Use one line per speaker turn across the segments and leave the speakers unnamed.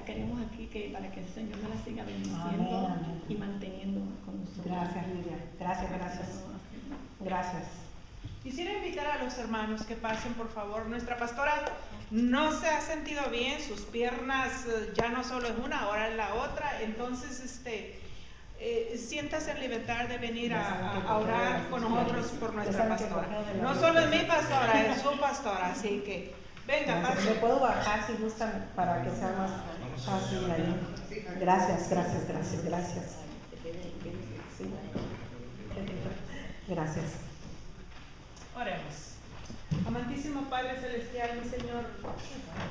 la queremos aquí para que el Señor me la siga bendiciendo. Amén. Y manteniendo con nosotros.
Gracias, Lidia. Gracias. Gracias.
Quisiera invitar a los hermanos que pasen, por favor. Nuestra pastora no se ha sentido bien, sus piernas ya no solo es una, ahora es la otra. Entonces, siéntase en libertad de venir a orar con nosotros por nuestra pastora. No solo es mi pastora, es su pastora, así que venga, pase.
Me puedo bajar si gustan para que sea más fácil ahí. Gracias. Sí. Gracias.
Oremos. Amantísimo Padre Celestial, mi Señor,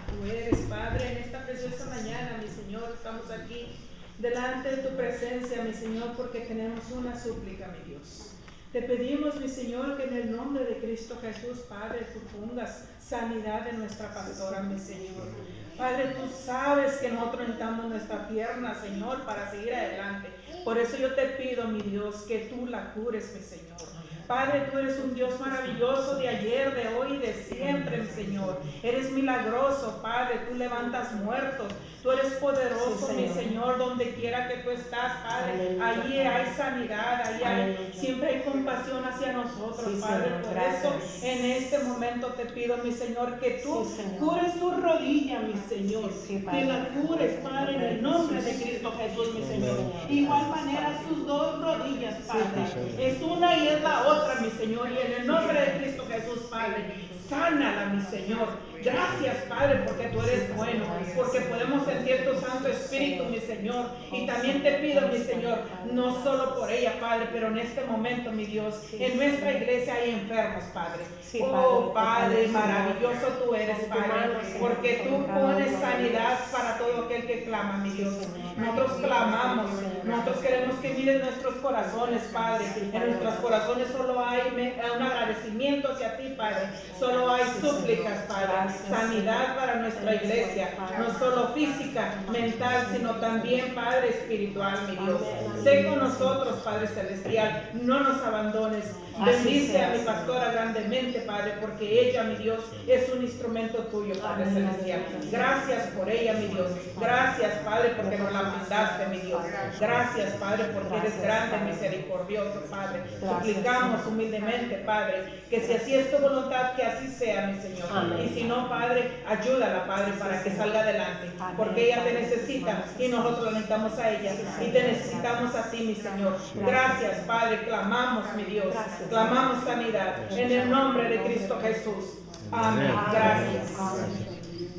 tú eres Padre en esta preciosa mañana, mi Señor. Estamos aquí delante de tu presencia, mi Señor, porque tenemos una súplica, mi Dios. Te pedimos, mi Señor, que en el nombre de Cristo Jesús, Padre, tú pongas sanidad de nuestra pastora, mi Señor. Padre, tú sabes que nosotros necesitamos nuestra pierna, Señor, para seguir adelante. Por eso yo te pido, mi Dios, que tú la cures, mi Señor. Padre, tú eres un Dios maravilloso de ayer, de hoy y de siempre, mi Señor. Eres milagroso, Padre, tú levantas muertos. Tú eres poderoso, sí, mi Señor, donde quiera que tú estás, Padre. Allí hay sanidad, siempre hay compasión hacia nosotros, sí, Padre. Señor, por eso, en este momento te pido, mi Señor, que tú cures tu rodilla, mi Señor. Sí, que la cures, Padre, en el nombre de Cristo Jesús, mi Señor. Igual manera, sus dos rodillas, Padre. Es una y es la otra, mi Señor. Y en el nombre de Cristo Jesús, Padre, sánala, mi Señor. Gracias, Padre, porque tú eres bueno, porque podemos sentir tu Santo Espíritu, mi Señor. Y también te pido, mi Señor, no solo por ella, Padre, pero en este momento, mi Dios, en nuestra iglesia hay enfermos, Padre. Oh, Padre, maravilloso tú eres, Padre, porque tú pones sanidad para todo aquel que clama, mi Dios. Nosotros clamamos, nosotros queremos que mires nuestros corazones, Padre. En nuestros corazones solo hay un agradecimiento hacia ti, Padre. Solo hay súplicas, Padre. Sanidad para nuestra iglesia, no solo física, mental, sino también, Padre, espiritual, mi Dios. Sé con nosotros, Padre Celestial, no nos abandones. Bendice a mi pastora grandemente, Padre, porque ella, mi Dios, es un instrumento tuyo, Padre Celestial. Gracias por ella, mi Dios. Gracias, Padre, porque nos la mandaste, mi Dios. Gracias, Padre, porque eres grande, misericordioso, Padre. Suplicamos humildemente, Padre, que si así es tu voluntad, que así sea, mi Señor. Y si no, Padre, ayúdala, Padre, para que salga adelante, porque ella te necesita y nosotros la necesitamos a ella y te necesitamos a ti, mi Señor. Gracias, Padre, clamamos, mi Dios, clamamos sanidad en el nombre de Cristo Jesús. Amén. Gracias.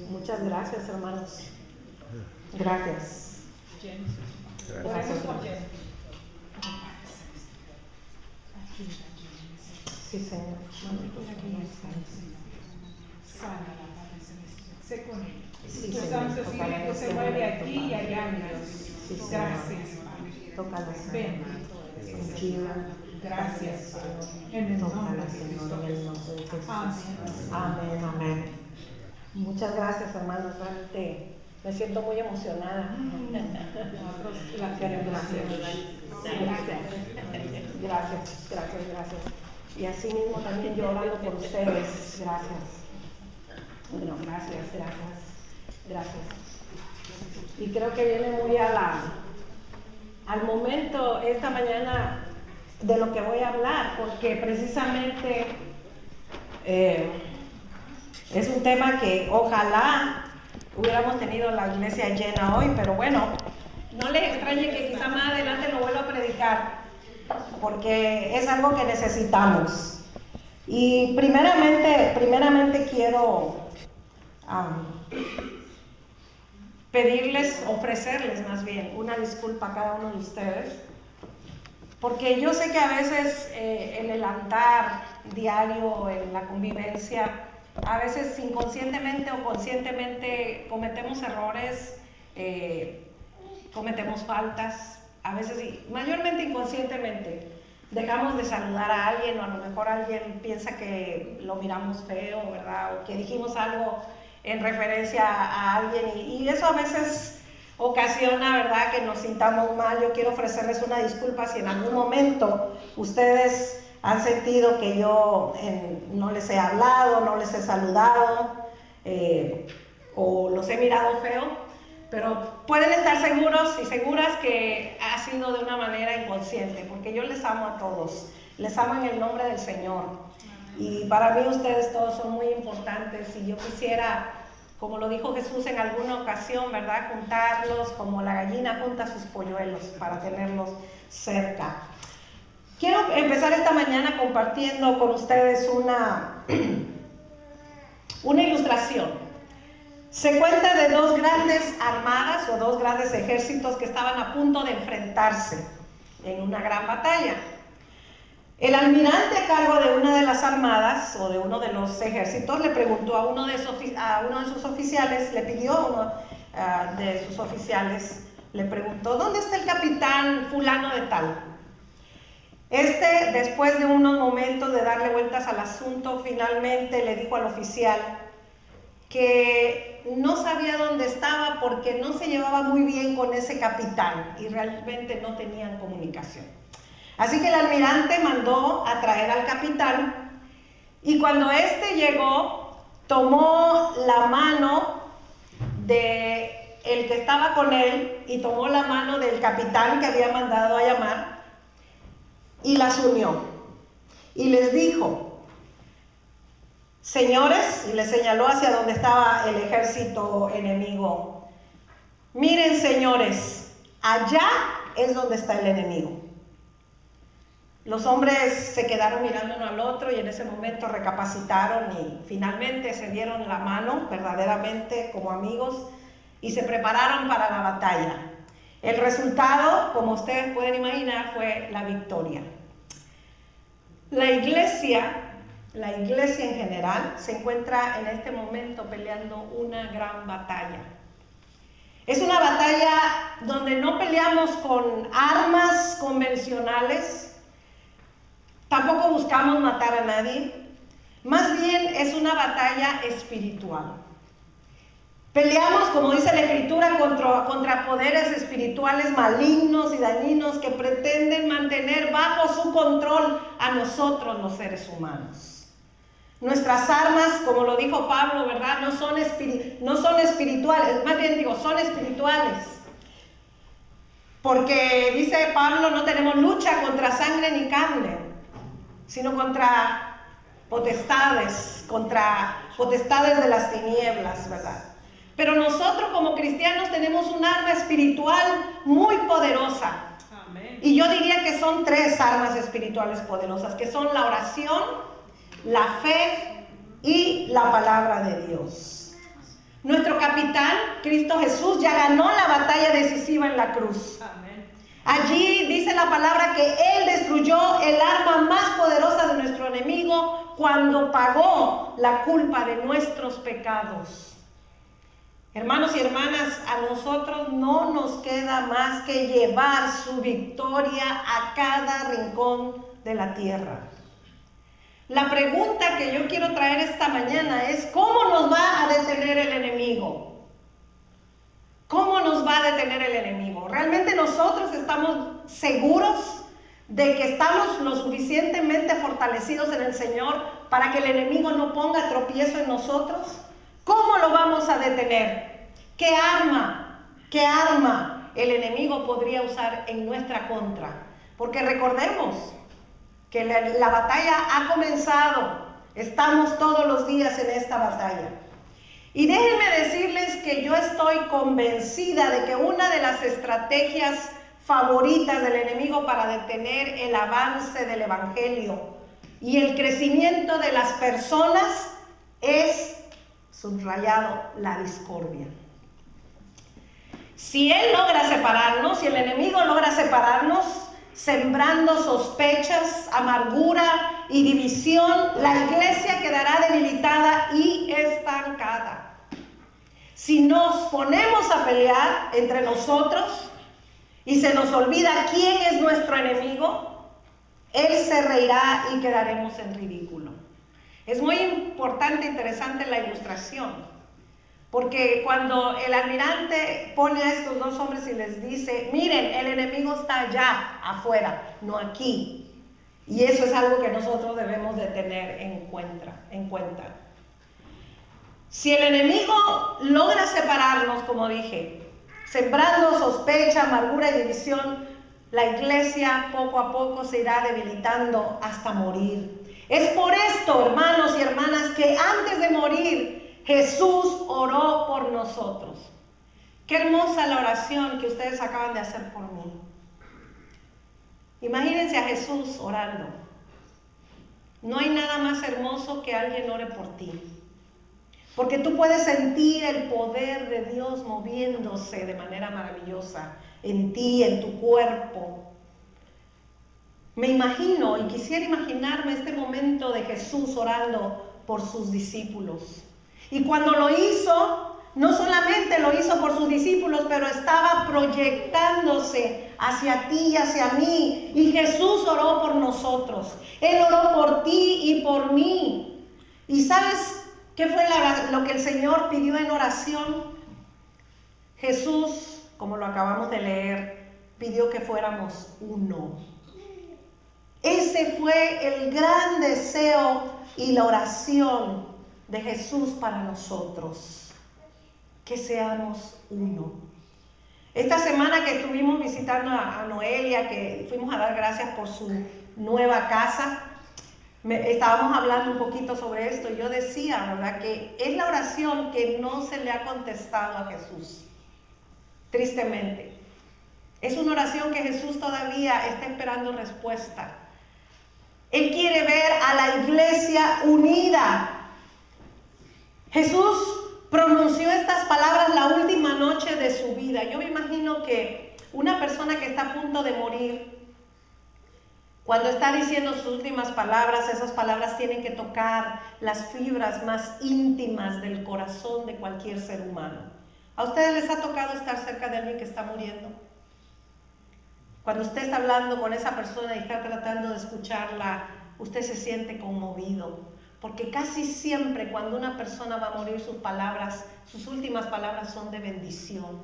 Muchas gracias, hermanos. Gracias. Gracias. Sí, Señor.
Sánala, Padre Celestial. Sé con ella. Tu Santo Espíritu se mueve aquí y allá, mi Dios. Gracias, Padre. Ven. Gracias, Padre. En el nombre de Cristo.
Amén. Muchas gracias, hermanos. Realmente me siento muy emocionada. Gracias. Y así mismo también yo orando por ustedes. Gracias. Bueno, gracias. Y creo que viene muy al momento esta mañana de lo que voy a hablar, porque precisamente es un tema que ojalá hubiéramos tenido la iglesia llena hoy, pero bueno, no les extrañe que quizá más adelante lo vuelva a predicar, porque es algo que necesitamos. Y primeramente quiero ofrecerles más bien una disculpa a cada uno de ustedes, porque yo sé que a veces en el altar diario, en la convivencia, a veces inconscientemente o conscientemente cometemos errores, cometemos faltas, a veces mayormente inconscientemente. Dejamos de saludar a alguien, o a lo mejor alguien piensa que lo miramos feo, ¿verdad? O que dijimos algo en referencia a alguien, y eso a veces ocasiona, ¿verdad?, que nos sintamos mal. Yo quiero ofrecerles una disculpa si en algún momento ustedes han sentido que yo no les he hablado, no les he saludado, o los he mirado feo, pero pueden estar seguros y seguras que ha sido de una manera inconsciente, porque yo les amo a todos, les amo en el nombre del Señor. Y para mí ustedes todos son muy importantes y yo quisiera, como lo dijo Jesús en alguna ocasión, ¿verdad?, juntarlos como la gallina junta sus polluelos para tenerlos cerca. Quiero empezar esta mañana compartiendo con ustedes una ilustración. Se cuenta de dos grandes armadas o dos grandes ejércitos que estaban a punto de enfrentarse en una gran batalla. El almirante a cargo de una de las armadas o de uno de los ejércitos le preguntó a uno de sus oficiales, le pidió a uno de sus oficiales, le preguntó: ¿dónde está el capitán fulano de tal? Después de unos momentos de darle vueltas al asunto, finalmente le dijo al oficial que no sabía dónde estaba porque no se llevaba muy bien con ese capitán y realmente no tenían comunicación. Así que el almirante mandó a traer al capitán y cuando éste llegó, tomó la mano de el que estaba con él y tomó la mano del capitán que había mandado a llamar y las unió y les dijo: señores, y le señaló hacia donde estaba el ejército enemigo: miren, señores, allá es donde está el enemigo. Los hombres se quedaron mirando uno al otro y en ese momento recapacitaron y finalmente se dieron la mano verdaderamente como amigos y se prepararon para la batalla. El resultado, como ustedes pueden imaginar, fue la victoria. La iglesia en general se encuentra en este momento peleando una gran batalla. Es una batalla donde no peleamos con armas convencionales, tampoco buscamos matar a nadie, más bien es una batalla espiritual. Peleamos, como dice la Escritura, contra poderes espirituales malignos y dañinos que pretenden mantener bajo su control a nosotros los seres humanos. Nuestras armas, como lo dijo Pablo, ¿verdad?, no son espirituales, más bien digo, son espirituales. Porque dice Pablo, no tenemos lucha contra sangre ni carne, sino contra potestades de las tinieblas, ¿verdad? Pero nosotros como cristianos tenemos un arma espiritual muy poderosa. Amén. Y yo diría que son tres armas espirituales poderosas, que son la oración, la fe y la palabra de Dios. Nuestro capitán, Cristo Jesús, ya ganó la batalla decisiva en la cruz. Amén. Allí dice la palabra que Él destruyó el arma más poderosa de nuestro enemigo cuando pagó la culpa de nuestros pecados. Hermanos y hermanas, a nosotros no nos queda más que llevar su victoria a cada rincón de la tierra. La pregunta que yo quiero traer esta mañana es: ¿cómo nos va a detener el enemigo? ¿Cómo nos va a detener el enemigo? ¿Realmente nosotros estamos seguros de que estamos lo suficientemente fortalecidos en el Señor para que el enemigo no ponga tropiezo en nosotros? ¿Cómo lo vamos a detener? ¿Qué arma el enemigo podría usar en nuestra contra? Porque recordemos que la batalla ha comenzado. Estamos todos los días en esta batalla. Y déjenme decirles que yo estoy convencida de que una de las estrategias favoritas del enemigo para detener el avance del evangelio y el crecimiento de las personas es, subrayado, la discordia. Si él logra separarnos, si el enemigo logra separarnos, sembrando sospechas, amargura y división, la iglesia quedará debilitada y estancada. Si nos ponemos a pelear entre nosotros y se nos olvida quién es nuestro enemigo, él se reirá y quedaremos en ridículo. Es muy importante e interesante la ilustración, porque cuando el almirante pone a estos dos hombres y les dice: miren, el enemigo está allá afuera, no aquí. Y eso es algo que nosotros debemos de tener en cuenta. Si el enemigo logra separarnos, como dije, sembrando sospecha, amargura y división, la iglesia poco a poco se irá debilitando hasta morir. Es por esto, hermanos y hermanas, que antes de morir Jesús oró por nosotros. Qué hermosa la oración que ustedes acaban de hacer por mí. Imagínense a Jesús orando. No hay nada más hermoso que alguien ore por ti. Porque tú puedes sentir el poder de Dios moviéndose de manera maravillosa en ti, en tu cuerpo. Me imagino y quisiera imaginarme este momento de Jesús orando por sus discípulos. Y cuando lo hizo, no solamente lo hizo por sus discípulos, pero estaba proyectándose hacia ti y hacia mí. Y Jesús oró por nosotros. Él oró por ti y por mí. ¿Y sabes qué fue lo que el Señor pidió en oración? Jesús, como lo acabamos de leer, pidió que fuéramos uno. Ese fue el gran deseo y la oración de Jesús para nosotros. Que seamos uno. Esta semana que estuvimos visitando a Noelia, que fuimos a dar gracias por su nueva casa, estábamos hablando un poquito sobre esto y yo decía, ¿verdad?, que es la oración que no se le ha contestado a Jesús, tristemente. Es una oración que Jesús todavía está esperando respuesta. Él quiere ver a la iglesia unida. Jesús pronunció estas palabras la última noche de su vida. Yo me imagino que una persona que está a punto de morir, cuando está diciendo sus últimas palabras, esas palabras tienen que tocar las fibras más íntimas del corazón de cualquier ser humano. ¿A ustedes les ha tocado estar cerca de alguien que está muriendo? Cuando usted está hablando con esa persona y está tratando de escucharla, usted se siente conmovido. Porque casi siempre cuando una persona va a morir, sus últimas palabras son de bendición.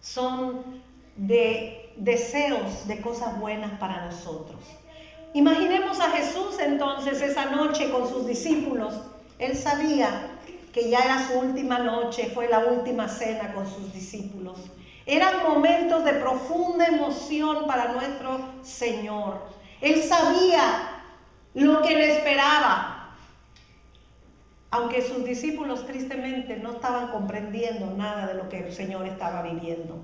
Son de deseos de cosas buenas para nosotros. Imaginemos a Jesús entonces esa noche con sus discípulos. Él sabía que ya era su última noche, fue la última cena con sus discípulos. Eran momentos de profunda emoción para nuestro Señor. Él sabía lo que le esperaba. Aunque sus discípulos tristemente no estaban comprendiendo nada de lo que el Señor estaba viviendo.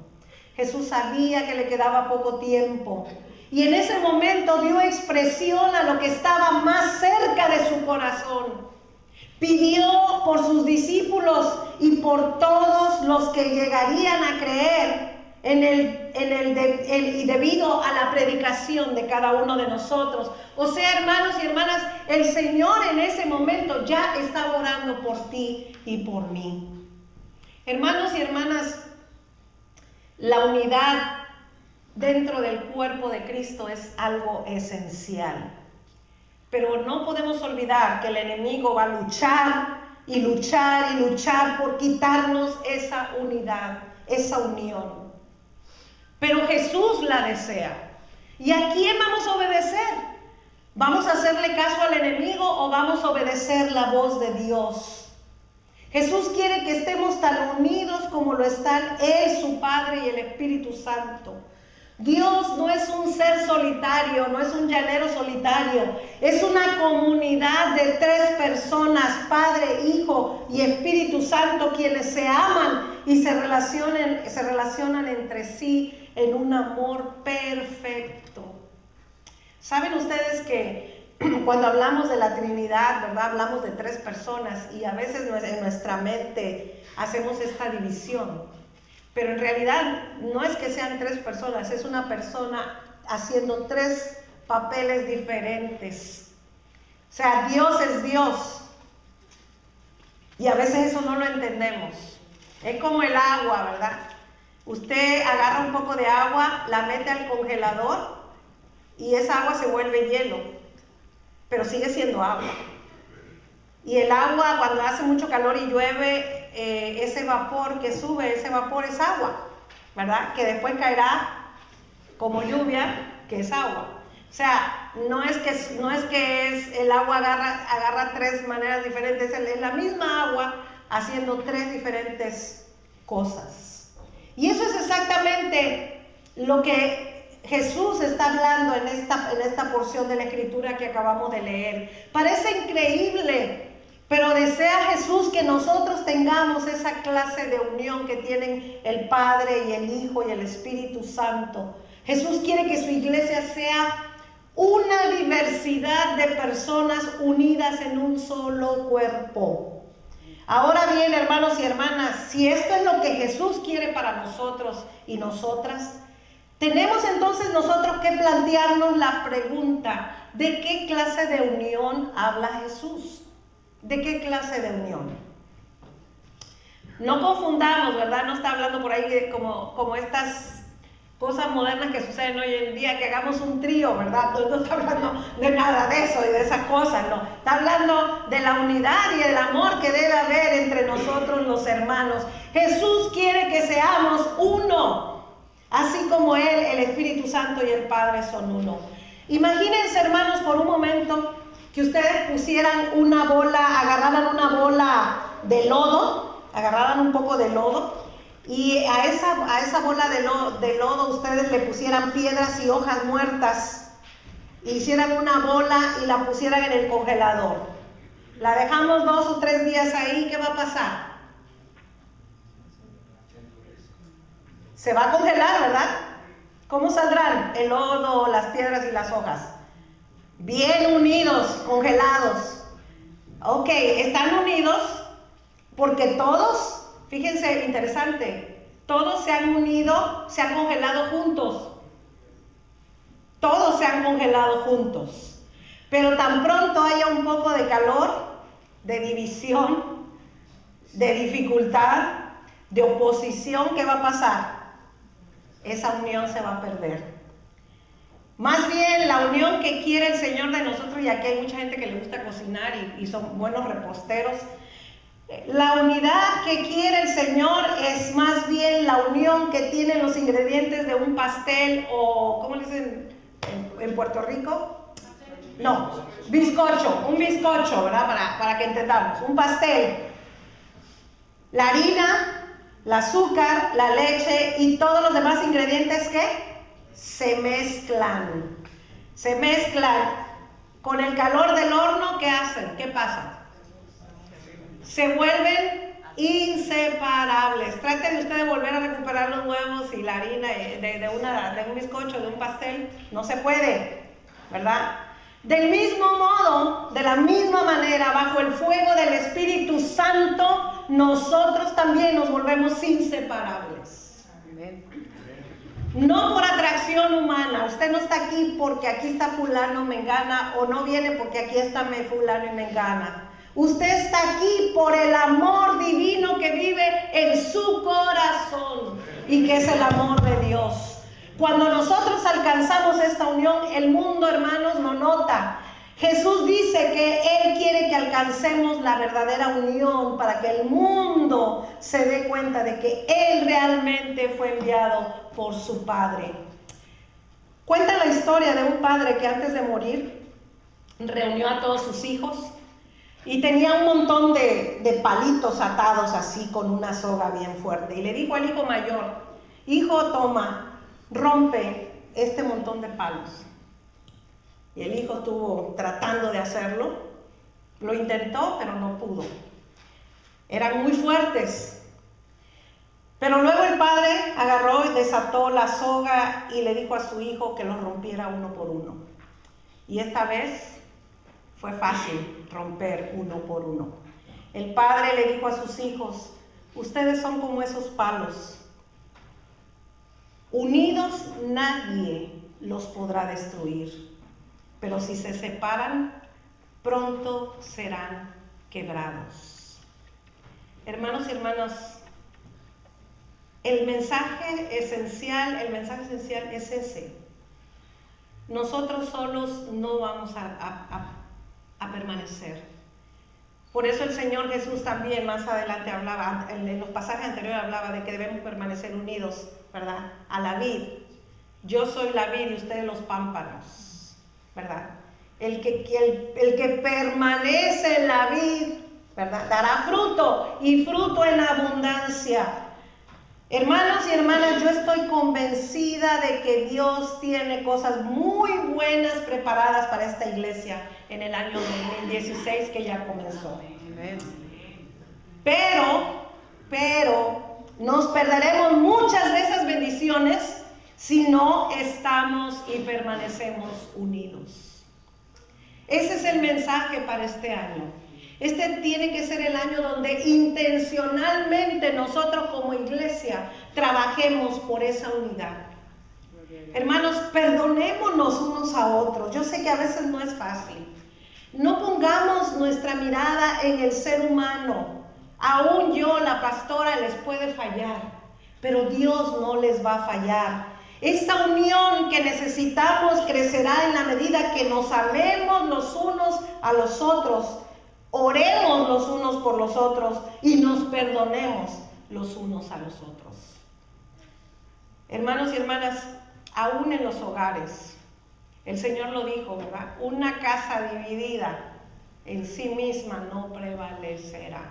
Jesús sabía que le quedaba poco tiempo y en ese momento dio expresión a lo que estaba más cerca de su corazón. Pidió por sus discípulos y por todos los que llegarían a creer y debido a la predicación de cada uno de nosotros. O sea, hermanos y hermanas, el Señor en ese momento ya estaba orando por ti y por mí. Hermanos y hermanas, la unidad dentro del cuerpo de Cristo es algo esencial. Pero no podemos olvidar que el enemigo va a luchar y luchar y luchar por quitarnos esa unidad, esa unión. Pero Jesús la desea. ¿Y a quién vamos a obedecer? ¿Vamos a hacerle caso al enemigo o vamos a obedecer la voz de Dios? Jesús quiere que estemos tan unidos como lo están Él, su Padre y el Espíritu Santo. Dios no es un ser solitario, no es un llanero solitario, es una comunidad de 3 personas, Padre, Hijo y Espíritu Santo, quienes se aman y se relacionan entre sí en un amor perfecto. ¿Saben ustedes que cuando hablamos de la Trinidad, ¿verdad?, hablamos de 3 personas y a veces en nuestra mente hacemos esta división? Pero en realidad no es que sean 3 personas, es una persona haciendo 3 papeles diferentes. O sea, Dios es Dios. Y a veces eso no lo entendemos. Es como el agua, ¿verdad? Usted agarra un poco de agua, la mete al congelador y esa agua se vuelve hielo, pero sigue siendo agua. Y el agua, cuando hace mucho calor y llueve, ese vapor que sube, ese vapor es agua, ¿verdad? Que después caerá como lluvia, que es agua. O sea, no es que el agua agarra 3 maneras diferentes, es la misma agua haciendo 3 diferentes cosas. Y eso es exactamente lo que Jesús está hablando en esta porción de la Escritura que acabamos de leer. Parece increíble, pero desea Jesús que nosotros tengamos esa clase de unión que tienen el Padre y el Hijo y el Espíritu Santo. Jesús quiere que su iglesia sea una diversidad de personas unidas en un solo cuerpo. Ahora bien, hermanos y hermanas, si esto es lo que Jesús quiere para nosotros y nosotras, tenemos entonces nosotros que plantearnos la pregunta: ¿de qué clase de unión habla Jesús? ¿De qué clase de unión? No confundamos, ¿verdad? No está hablando por ahí como estas cosas modernas que suceden hoy en día, que hagamos un trío, ¿verdad? No está hablando de nada de eso y de esas cosas, no. Está hablando de la unidad y el amor que debe haber entre nosotros los hermanos. Jesús quiere que seamos uno, así como Él, el Espíritu Santo y el Padre son uno. Imagínense, hermanos, por un momento que ustedes pusieran una bola, agarraran una bola de lodo, agarraran un poco de lodo, y a esa bola de lodo ustedes le pusieran piedras y hojas muertas, hicieran una bola y la pusieran en el congelador. La dejamos 2 o 3 días ahí, ¿qué va a pasar? Se va a congelar, ¿verdad? ¿Cómo saldrán el lodo, las piedras y las hojas? Bien unidos, congelados. Ok, están unidos porque todos, fíjense, interesante, todos se han unido, se han congelado juntos. Todos se han congelado juntos. Pero tan pronto haya un poco de calor, de división, de dificultad, de oposición, ¿qué va a pasar? Esa unión se va a perder. Más bien, la unión que quiere el Señor de nosotros, y aquí hay mucha gente que le gusta cocinar y son buenos reposteros, la unidad que quiere el Señor es más bien la unión que tienen los ingredientes de un pastel, o ¿cómo le dicen en Puerto Rico? No, bizcocho, un bizcocho, ¿verdad? Para que entendamos, un pastel. La harina, el azúcar, la leche y todos los demás ingredientes que se mezclan con el calor del horno. ¿Qué hacen? ¿Qué pasa? Se vuelven inseparables. Traten de ustedes volver a recuperar los huevos y la harina de un bizcocho, de un pastel. No se puede, ¿verdad? Del mismo modo, de la misma manera, bajo el fuego del Espíritu Santo, nosotros también nos volvemos inseparables. Amén. No por atracción humana. Usted no está aquí porque aquí está fulano, mengana, o no viene porque aquí está fulano y mengana. Usted está aquí por el amor divino que vive en su corazón y que es el amor de Dios. Cuando nosotros alcanzamos esta unión, el mundo, hermanos, lo nota. Jesús dice que Él quiere que alcancemos la verdadera unión para que el mundo se dé cuenta de que Él realmente fue enviado por su Padre. Cuenta la historia de un padre que antes de morir reunió a todos sus hijos y tenía un montón de palitos atados así con una soga bien fuerte. Y le dijo al hijo mayor: hijo, toma, rompe este montón de palos. Y el hijo estuvo tratando de hacerlo, lo intentó, pero no pudo. Eran muy fuertes. Pero luego el padre agarró y desató la soga y le dijo a su hijo que los rompiera uno por uno. Y esta vez fue fácil romper uno por uno. El padre le dijo a sus hijos: ustedes son como esos palos. Unidos nadie los podrá destruir. Pero si se separan, pronto serán quebrados. Hermanos y hermanas, el mensaje esencial es ese. Nosotros solos no vamos a permanecer. Por eso el Señor Jesús también más adelante hablaba, en los pasajes anteriores hablaba de que debemos permanecer unidos, ¿verdad? A la vid. Yo soy la vid y ustedes los pámpanos, ¿verdad? El que permanece en la vid, ¿verdad? Dará fruto, y fruto en abundancia. Hermanos y hermanas, yo estoy convencida de que Dios tiene cosas muy buenas preparadas para esta iglesia en el año 2016 que ya comenzó. Pero nos perderemos muchas de esas bendiciones si no estamos y permanecemos unidos. Ese es el mensaje para este año. Este tiene que ser el año donde intencionalmente nosotros como iglesia trabajemos por esa unidad. Hermanos, perdonémonos unos a otros. Yo sé que a veces no es fácil. No pongamos nuestra mirada en el ser humano. Aún yo, la pastora, les puede fallar, pero Dios no les va a fallar. Esta unión que necesitamos crecerá en la medida que nos amemos los unos a los otros. Oremos los unos por los otros y nos perdonemos los unos a los otros. Hermanos y hermanas, aún en los hogares, el Señor lo dijo, ¿verdad? Una casa dividida en sí misma no prevalecerá.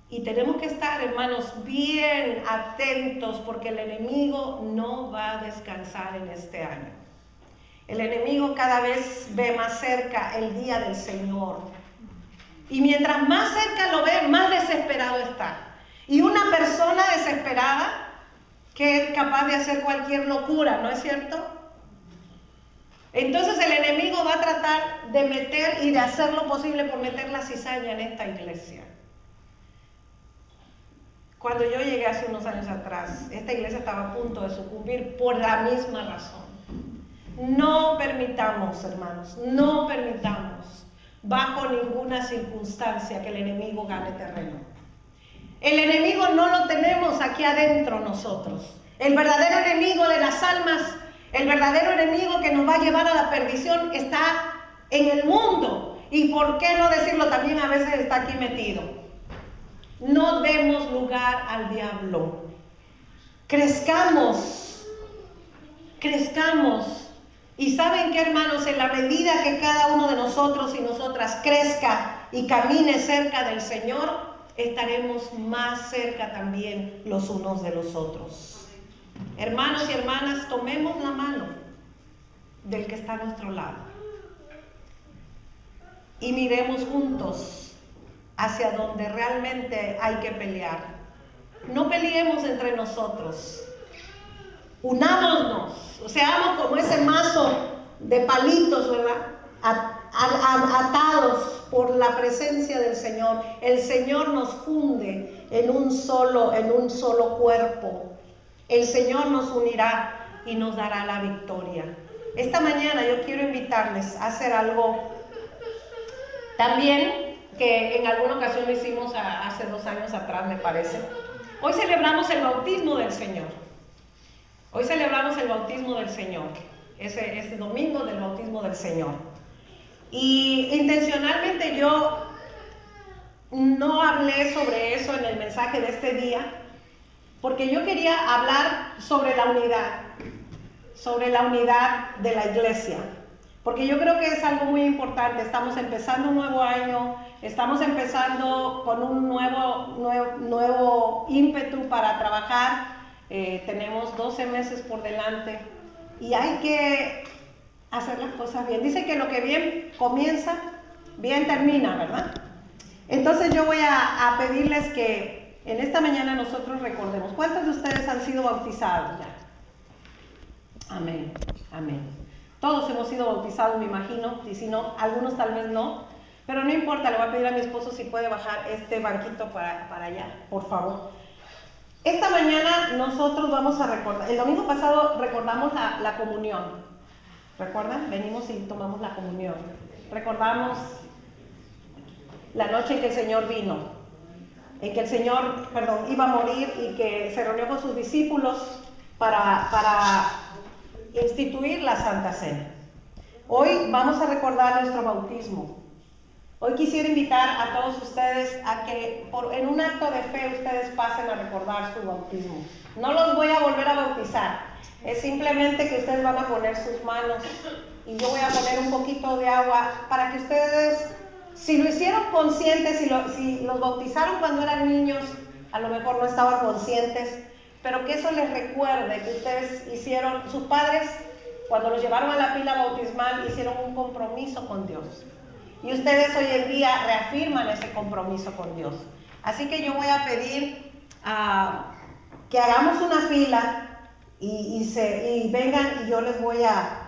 Y tenemos que estar, hermanos, bien atentos porque el enemigo no va a descansar en este año. El enemigo cada vez ve más cerca el día del Señor. Y mientras más cerca lo ve, más desesperado está. Y una persona desesperada que es capaz de hacer cualquier locura, ¿no es cierto? Entonces el enemigo va a tratar de meter y de hacer lo posible por meter la cizaña en esta iglesia. Cuando yo llegué hace unos años atrás, esta iglesia estaba a punto de sucumbir por la misma razón. No permitamos, hermanos, no permitamos bajo ninguna circunstancia que el enemigo gane terreno. El enemigo no lo tenemos aquí adentro nosotros. El verdadero enemigo de las almas, el verdadero enemigo que nos va a llevar a la perdición está en el mundo. Y por qué no decirlo, también a veces está aquí metido. No demos lugar al diablo. Crezcamos. Y ¿saben qué, hermanos? En la medida que cada uno de nosotros y nosotras crezca y camine cerca del Señor, estaremos más cerca también los unos de los otros. Hermanos y hermanas, tomemos la mano del que está a nuestro lado y miremos juntos hacia donde realmente hay que pelear. No peleemos entre nosotros. Unámonos, seamos como ese mazo de palitos, ¿verdad? Atados por la presencia del Señor. El Señor nos funde en un solo cuerpo. El Señor nos unirá y nos dará la victoria. Esta mañana yo quiero invitarles a hacer algo también que en alguna ocasión lo hicimos hace 2 años atrás, me parece. Hoy celebramos el bautismo del Señor. Hoy celebramos el bautismo del Señor, ese domingo del bautismo del Señor. Y intencionalmente yo no hablé sobre eso en el mensaje de este día, porque yo quería hablar sobre la unidad de la iglesia. Porque yo creo que es algo muy importante. Estamos empezando un nuevo año, estamos empezando con un nuevo ímpetu para trabajar. Tenemos 12 meses por delante y hay que hacer las cosas bien. Dice que lo que bien comienza, bien termina, ¿verdad? Entonces yo voy a pedirles que en esta mañana nosotros recordemos. ¿Cuántos de ustedes han sido bautizados ya? Amén, amén. Todos hemos sido bautizados, me imagino, y si no, algunos tal vez no, pero no importa, le voy a pedir a mi esposo si puede bajar este banquito para allá, por favor. Esta mañana nosotros vamos a recordar, el domingo pasado recordamos la comunión, ¿recuerdan? Venimos y tomamos la comunión, recordamos la noche en que el Señor vino, en que el Señor, iba a morir y que se reunió con sus discípulos para instituir la Santa Cena. Hoy vamos a recordar nuestro bautismo. Hoy quisiera invitar a todos ustedes a que en un acto de fe ustedes pasen a recordar su bautismo. No los voy a volver a bautizar, es simplemente que ustedes van a poner sus manos y yo voy a poner un poquito de agua para que ustedes, si lo hicieron conscientes, si los bautizaron cuando eran niños, a lo mejor no estaban conscientes, pero que eso les recuerde que ustedes hicieron, sus padres, cuando los llevaron a la pila bautismal, hicieron un compromiso con Dios. Y ustedes hoy en día reafirman ese compromiso con Dios. Así que yo voy a pedir que hagamos una fila y vengan, y yo les voy a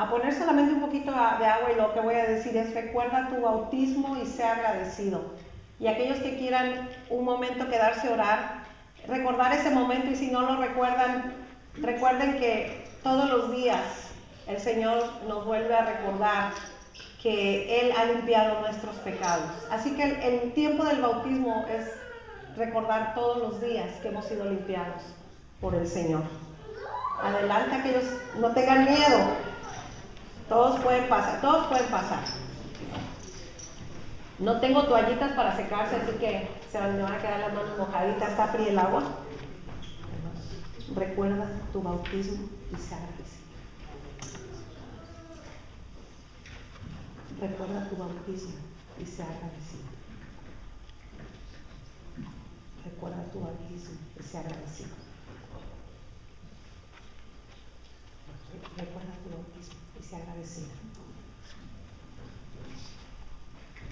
poner solamente un poquito de agua, y lo que voy a decir es: recuerda tu bautismo y sea agradecido. Y aquellos que quieran un momento quedarse a orar, recordar ese momento, y si no lo recuerdan, recuerden que todos los días el Señor nos vuelve a recordar que Él ha limpiado nuestros pecados. Así que el tiempo del bautismo es recordar todos los días que hemos sido limpiados por el Señor. Adelante, aquellos, no tengan miedo. Todos pueden pasar, todos pueden pasar. No tengo toallitas para secarse, así que me van a quedar las manos mojaditas. Está fría el agua. Recuerda tu bautismo y sea agradecido. Recuerda tu bautismo y sea agradecido. Recuerda tu bautismo y sea agradecido. Recuerda tu bautismo y sea agradecido.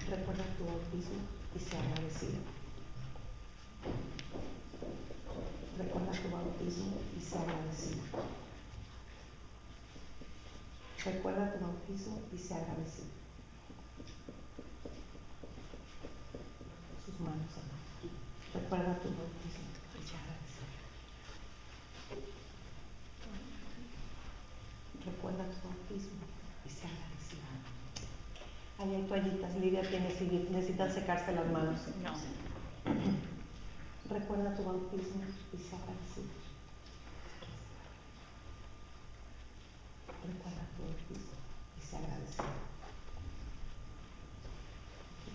Recuerda tu bautismo y sea agradecido. Recuerda tu bautismo y sea agradecido. Recuerda tu bautismo y sea agradecido. Sus manos, hermano. Recuerda tu bautismo y sea agradecido. Recuerda tu bautismo y sea agradecido. Ahí hay toallitas. Lidia necesitan secarse las manos.
No.
Recuerda tu bautismo y sea agradecido. Recuerda tu bautismo y sea agradecido.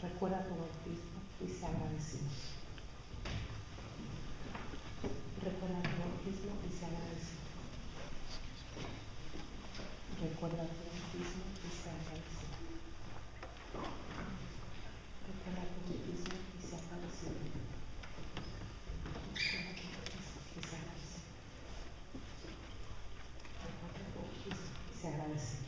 Recuerda tu bautismo y sea agradecido. Recuerda tu bautismo y sea agradecido. Recuerda tu bautismo y sea agradecido. Recuerda tu bautismo y sea agradecido. Sea agradecido.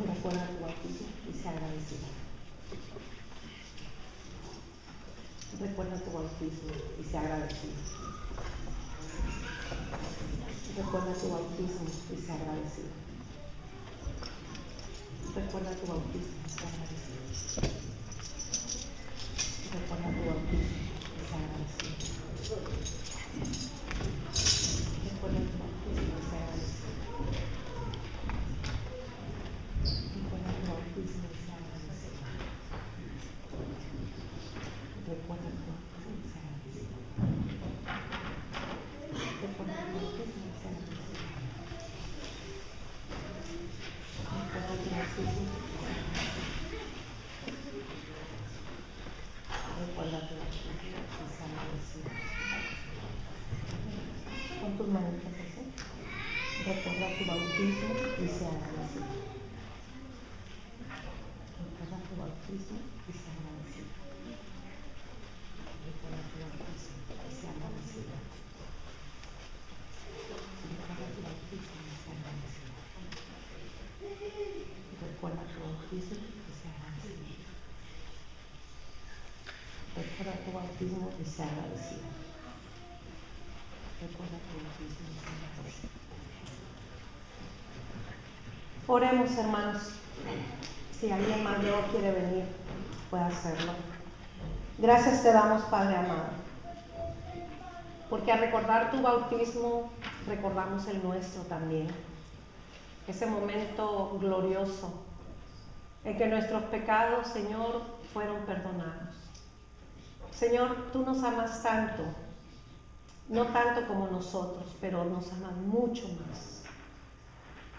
Recuerda tu bautismo y sea agradecido. Recuerda tu bautismo y sea agradecido. Recuerda tu bautismo y sea agradecido. Recuerda tu bautismo y sea agradecido. Recuerda tu bautismo y sea agradecido. Recuerda tu bautismo y sea agradecido. Recuerda tu bautismo y sea agradecido. Recuerda tu bautismo y sea agradecido. Recuerda tu bautismo y sea agradecido. Recuerda tu bautismo y sea agradecido. Recuerda tu bautismo y sea agradecido. Con tus manitas así. Recuerda tu bautismo y sea agradecido. Recuerda tu bautismo y sea agradecido. Recuerda tu bautismo y sea agradecido. Recuerda tu bautismo y sea agradecido. Recuerda tu bautismo y sea agradecido. Recuerda tu bautismo y sea agradecido. Recuerda tu bautismo y sea agradecido. Oremos, hermanos. Si alguien más luego quiere venir, puede hacerlo. Gracias te damos, Padre amado, porque al recordar tu bautismo, recordamos el nuestro también. Ese momento glorioso en que nuestros pecados, Señor, fueron perdonados. Señor, tú nos amas tanto, no tanto como nosotros, pero nos amas mucho más.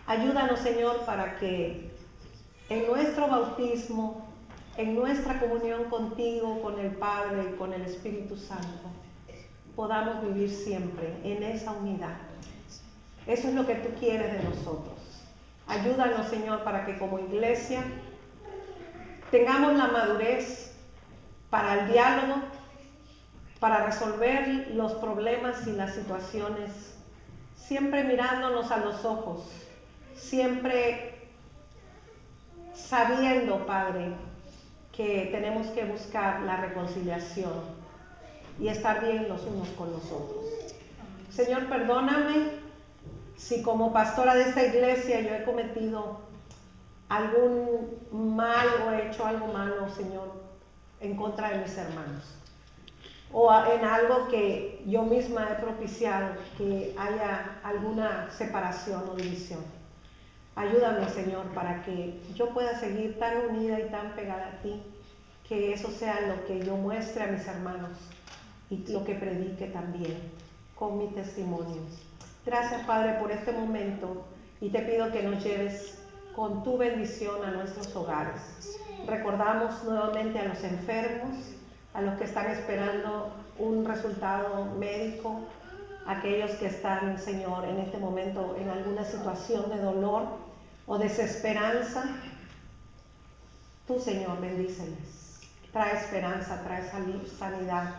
Ayúdanos, Señor, para que en nuestro bautismo, en nuestra comunión contigo, con el Padre y con el Espíritu Santo, podamos vivir siempre en esa unidad. Eso es lo que tú quieres de nosotros. Ayúdanos, Señor, para que como iglesia tengamos la madurez para el diálogo, para resolver los problemas y las situaciones, siempre mirándonos a los ojos, siempre sabiendo, Padre, que tenemos que buscar la reconciliación y estar bien los unos con los otros. Señor, perdóname si como pastora de esta iglesia yo he cometido algún mal o he hecho algo malo, Señor, en contra de mis hermanos, o en algo que yo misma he propiciado, que haya alguna separación o división. Ayúdame, Señor, para que yo pueda seguir tan unida y tan pegada a ti, que eso sea lo que yo muestre a mis hermanos y lo que predique también con mi testimonio. Gracias, Padre, por este momento, y te pido que nos lleves con tu bendición a nuestros hogares. Recordamos nuevamente a los enfermos, a los que están esperando un resultado médico, aquellos que están, Señor, en este momento en alguna situación de dolor o desesperanza. Tú, Señor, bendíceles. Trae esperanza, trae sanidad,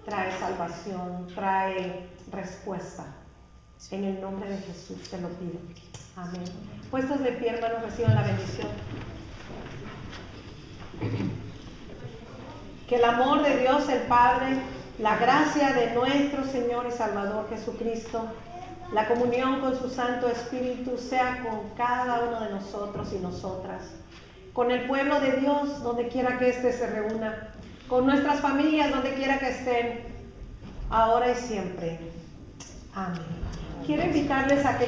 trae salvación, trae respuesta. En el nombre de Jesús te lo pido. Amén. Puestos de pie, hermanos, reciban la bendición. Que el amor de Dios el Padre, la gracia de nuestro Señor y Salvador Jesucristo, la comunión con su Santo Espíritu sea con cada uno de nosotros y nosotras, con el pueblo de Dios donde quiera que éste se reúna, con nuestras familias donde quiera que estén, ahora y siempre. Amén. Quiero invitarles a que